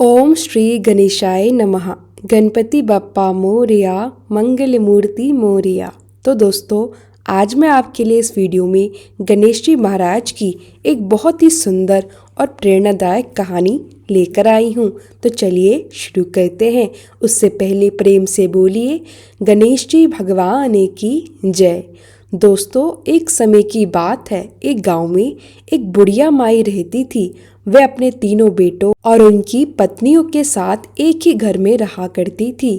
ओम श्री गणेशाय नमः। गणपति बप्पा मोरया, मंगल मूर्ति मोरया। तो दोस्तों, आज मैं आपके लिए इस वीडियो में गणेश जी महाराज की एक बहुत ही सुंदर और प्रेरणादायक कहानी लेकर आई हूँ। तो चलिए शुरू करते हैं। उससे पहले प्रेम से बोलिए गणेश जी भगवान की जय। दोस्तों, एक समय की बात है। एक गांव में एक बुढ़िया माई रहती थी। वह अपने तीनों बेटों और उनकी पत्नियों के साथ एक ही घर में रहा करती थी।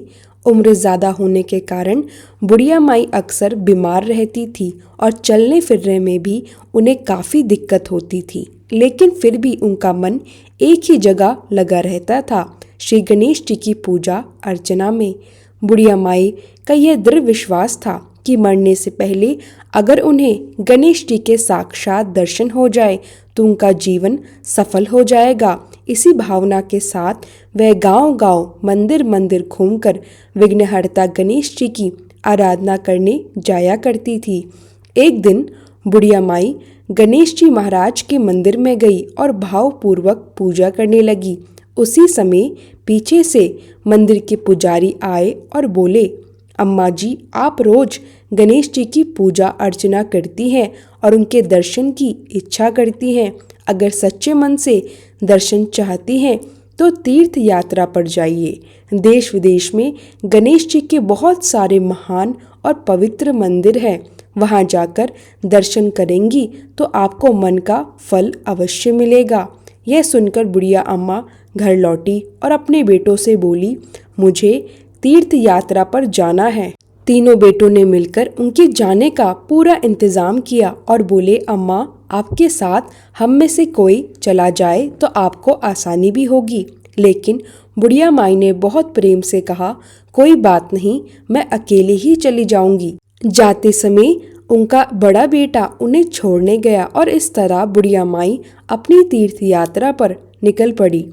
उम्र ज़्यादा होने के कारण बुढ़िया माई अक्सर बीमार रहती थी और चलने फिरने में भी उन्हें काफ़ी दिक्कत होती थी। लेकिन फिर भी उनका मन एक ही जगह लगा रहता था, श्री गणेश जी की पूजा अर्चना में। बुढ़िया माई का यह दृढ़ विश्वास था कि मरने से पहले अगर उन्हें गणेश जी के साक्षात दर्शन हो जाए तो उनका जीवन सफल हो जाएगा। इसी भावना के साथ वह गांव-गांव, मंदिर-मंदिर घूमकर विघ्नहर्ता गणेश जी की आराधना करने जाया करती थी। एक दिन बुढ़िया माई गणेश जी महाराज के मंदिर में गई और भावपूर्वक पूजा करने लगी। उसी समय पीछे से मंदिर के पुजारी आए और बोले, अम्मा जी, आप रोज गणेश जी की पूजा अर्चना करती हैं और उनके दर्शन की इच्छा करती हैं। अगर सच्चे मन से दर्शन चाहती हैं तो तीर्थ यात्रा पर जाइए। देश विदेश में गणेश जी के बहुत सारे महान और पवित्र मंदिर हैं। वहां जाकर दर्शन करेंगी तो आपको मन का फल अवश्य मिलेगा। यह सुनकर बुढ़िया अम्मा घर लौटी और अपने बेटों से बोली, मुझे तीर्थ यात्रा पर जाना है। तीनों बेटों ने मिलकर उनके जाने का पूरा इंतजाम किया और बोले, अम्मा, आपके साथ हम में से कोई चला जाए तो आपको आसानी भी होगी। लेकिन बुढ़िया माई ने बहुत प्रेम से कहा, कोई बात नहीं, मैं अकेले ही चली जाऊंगी। जाते समय उनका बड़ा बेटा उन्हें छोड़ने गया और इस तरह बुढ़िया माई अपनी तीर्थ यात्रा पर निकल पड़ी।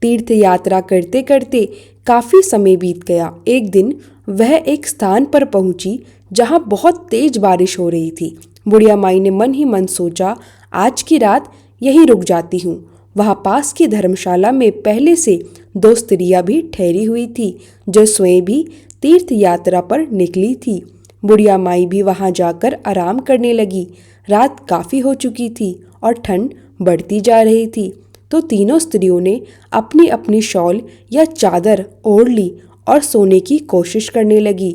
तीर्थ यात्रा करते करते काफी समय बीत गया। एक दिन वह एक स्थान पर पहुंची जहां बहुत तेज बारिश हो रही थी। बुढ़िया माई ने मन ही मन सोचा, आज की रात यहीं रुक जाती हूँ। वहां पास की धर्मशाला में पहले से दो स्त्रियां भी ठहरी हुई थी जो स्वयं भी तीर्थ यात्रा पर निकली थी। बुढ़िया माई भी वहां जाकर आराम करने लगी। रात काफी हो चुकी थी और ठंड बढ़ती जा रही थी। तो तीनों स्त्रियों ने अपनी अपनी शॉल या चादर ओढ़ ली और सोने की कोशिश करने लगी।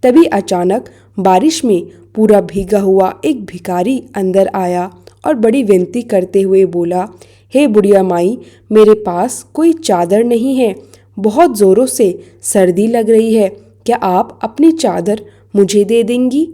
तभी अचानक बारिश में पूरा भीगा हुआ एक भिखारी अंदर आया और बड़ी विनती करते हुए बोला, हे बुढ़िया माई, मेरे पास कोई चादर नहीं है। बहुत जोरों से सर्दी लग रही है। क्या आप अपनी चादर मुझे दे देंगी?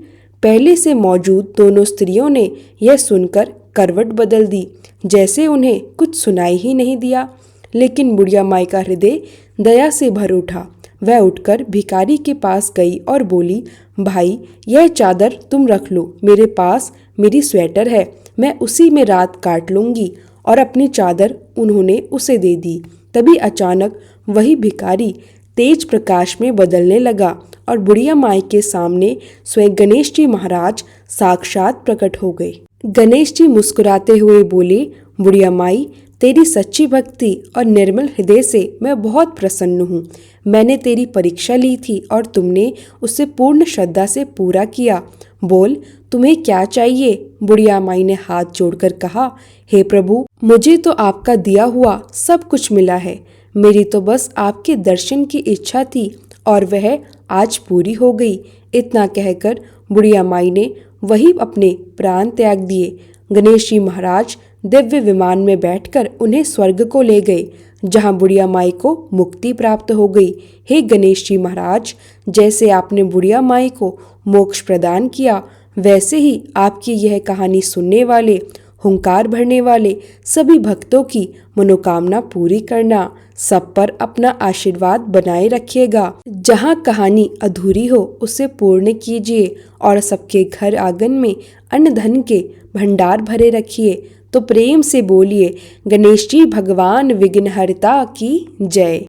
पहले से मौजूद दोनों स्त्रियों ने यह सुनकर करवट बदल दी, जैसे उन्हें कुछ सुनाई ही नहीं दिया। लेकिन बुढ़िया माई का हृदय दया से भर उठा। वह उठकर भिखारी के पास गई और बोली, भाई, यह चादर तुम रख लो। मेरे पास मेरी स्वेटर है, मैं उसी में रात काट लूंगी। और अपनी चादर उन्होंने उसे दे दी। तभी अचानक वही भिखारी तेज प्रकाश में बदलने लगा और बुढ़िया माई के सामने स्वयं गणेश जी महाराज साक्षात प्रकट हो गए। गणेश जी मुस्कुराते हुए बोले, बुढ़िया माई, तेरी सच्ची भक्ति और निर्मल हृदय से मैं बहुत प्रसन्न हूँ। मैंने तेरी परीक्षा ली थी और तुमने उसे पूर्ण श्रद्धा से पूरा किया। बोल, तुम्हें क्या चाहिए? बुढ़िया माई ने हाथ जोड़कर कहा, हे प्रभु, मुझे तो आपका दिया हुआ सब कुछ मिला है। मेरी तो बस आपके दर्शन की इच्छा थी और वह आज पूरी हो गई। इतना कहकर बुढ़िया माई ने वही अपने प्राण त्याग दिए। गणेश जी महाराज दिव्य विमान में बैठकर उन्हें स्वर्ग को ले गए, जहां बुढ़िया माई को मुक्ति प्राप्त हो गई। हे गणेश जी महाराज, जैसे आपने बुढ़िया माई को मोक्ष प्रदान किया, वैसे ही आपकी यह कहानी सुनने वाले, हुंकार भरने वाले सभी भक्तों की मनोकामना पूरी करना। सब पर अपना आशीर्वाद बनाए रखिएगा। जहां कहानी अधूरी हो उसे पूर्ण कीजिए और सबके घर आंगन में अन्न धन के भंडार भरे रखिए। तो प्रेम से बोलिए गणेश जी भगवान विघ्नहर्ता की जय।